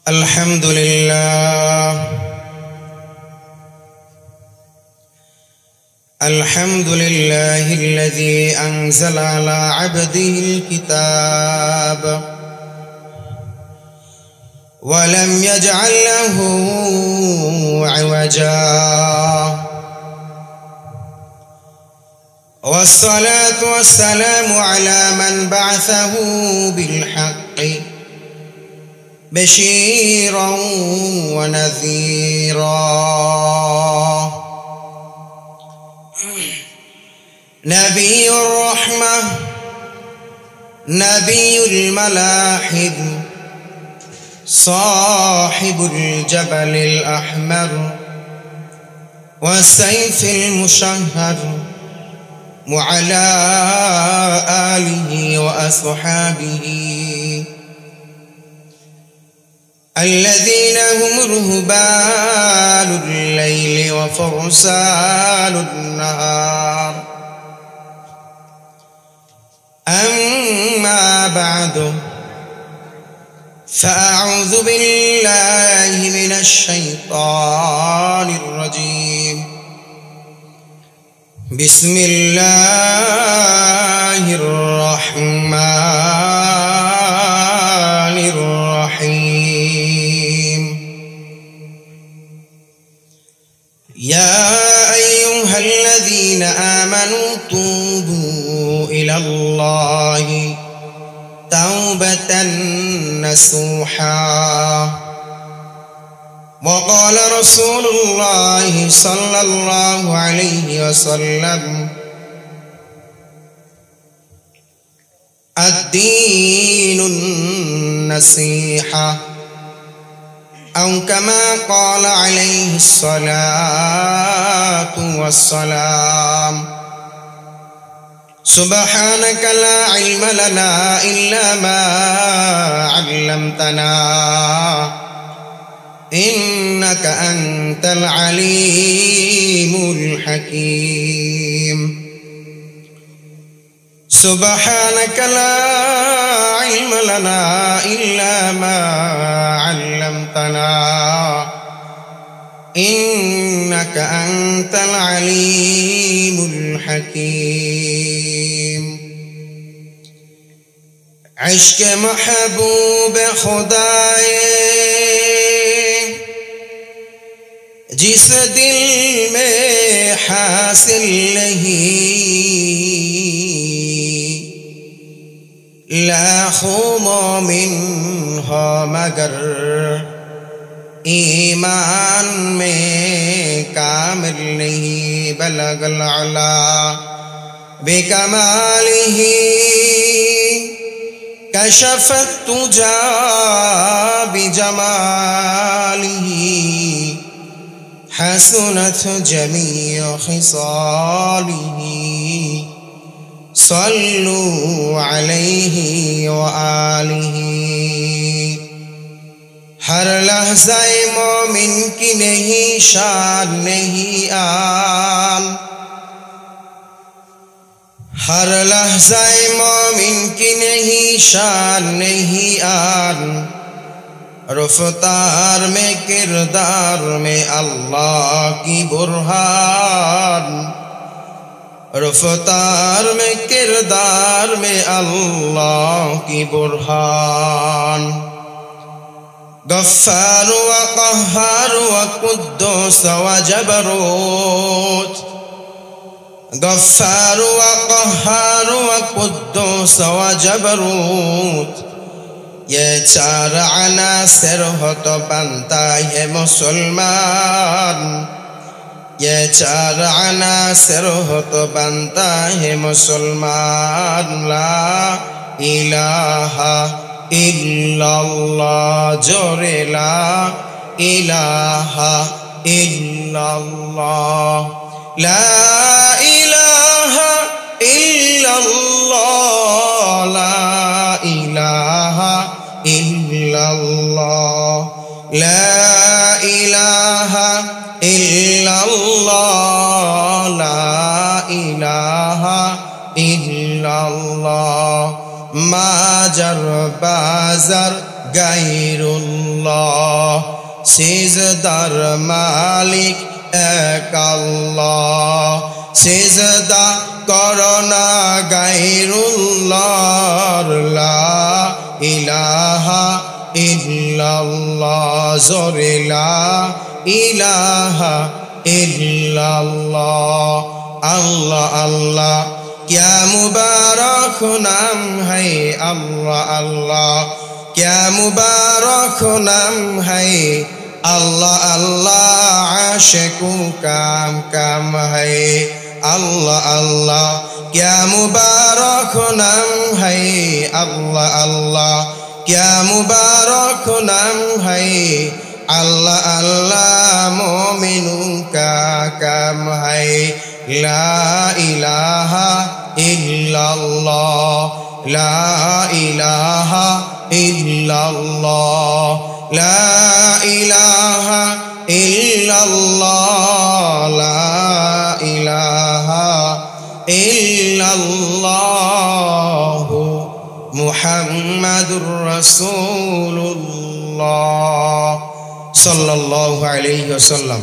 الحمد لله الحمد لله الذي أنزل على عبده الكتاب ولم يجعل له عوجا والصلاة والسلام على من بعثه بالحق بشيرا ونذيرا نبي الرحمة نبي الملاحد صاحب الجبل الأحمر والسيف المشهر وعلى آله وأصحابه الذين هم رهبان الليل وفرسان النهار. أما بعد فأعوذ بالله من الشيطان الرجيم. بسم الله الرحمن الرحيم. يا أيها الذين آمنوا توبوا إلى الله توبة نصوحا. وقال رسول الله صلى الله عليه وسلم: الدين النصيحة، أو كما قال عليه الصلاة والسلام. سبحانك لا علم لنا إلا ما علمتنا إنك أنت العليم الحكيم. سبحانك لا علم لنا إلا ما علمتنا إنك أنت العليم الحكيم. عشق محبوب खुदाए जिस दिल में हासिल नहीं, लाखों मोमिन हो मगर ईमान में कामिल नहीं। बलगल अला बेकमालिही कशफत तुजा बिजमालिही हसनत जमीअ खिसालिही सल्लु अलैहि व आलिही। हर लहज़ाए मोमिन की नहीं शान नहीं आन, हर लहज़ाए मोमिन की नहीं शान नहीं आन। रफ्तार में किरदार में अल्लाह की बुरहान, रफ्तार में किरदार में अल्लाह की बुरहान। गफ्फार व क़ह्हार व कुद्दूस व जबरूत, गफ्फार व क़ह्हार व कुद्दूस व जबरूत, ये चार अनासिर हो तो बनता है मुसलमान। ये चार अनासिर हो तो बनता है मुसलमान। ला इलाहा इल्लल्लाह, जोरे ला इलाहा इल्लल्लाह। ला इलाहा इल्लल्लाह, ला इलाहा इल्लल्लाह, ला इलाहा इल्लल्लाह, ला इलाहा इल्लल्लाह। माजर बाजर गैरुल्लाह আল্লাহ সিজদার মালিক এক আল্লাহ সিজদা করনা গায়রুল্লাহ লা ইলাহা ইল্লাল্লাহ জোরে লা ইলাহা ইল্লাল্লাহ আল্লাহ আল্লাহ क्या मुबारक नाम है अल्लाह अल्लाह क्या मुबारक नाम है अल्लाह अल्लाह आशिकों काम काम है अल्लाह अल्लाह क्या मुबारक नाम है अल्लाह अल्लाह क्या मुबारक नाम है अल्लाह अल्लाह मोमिनों का काम है ला इलाहा इल्लल्लाह ला इलाहा इल्लल्लाह ला इलाहा इल्लल्लाह ला इलाहा इल्लल्लाह मुहम्मदुर रसूलुल्लाह सल्लल्लाहु अलैहि वसल्लम।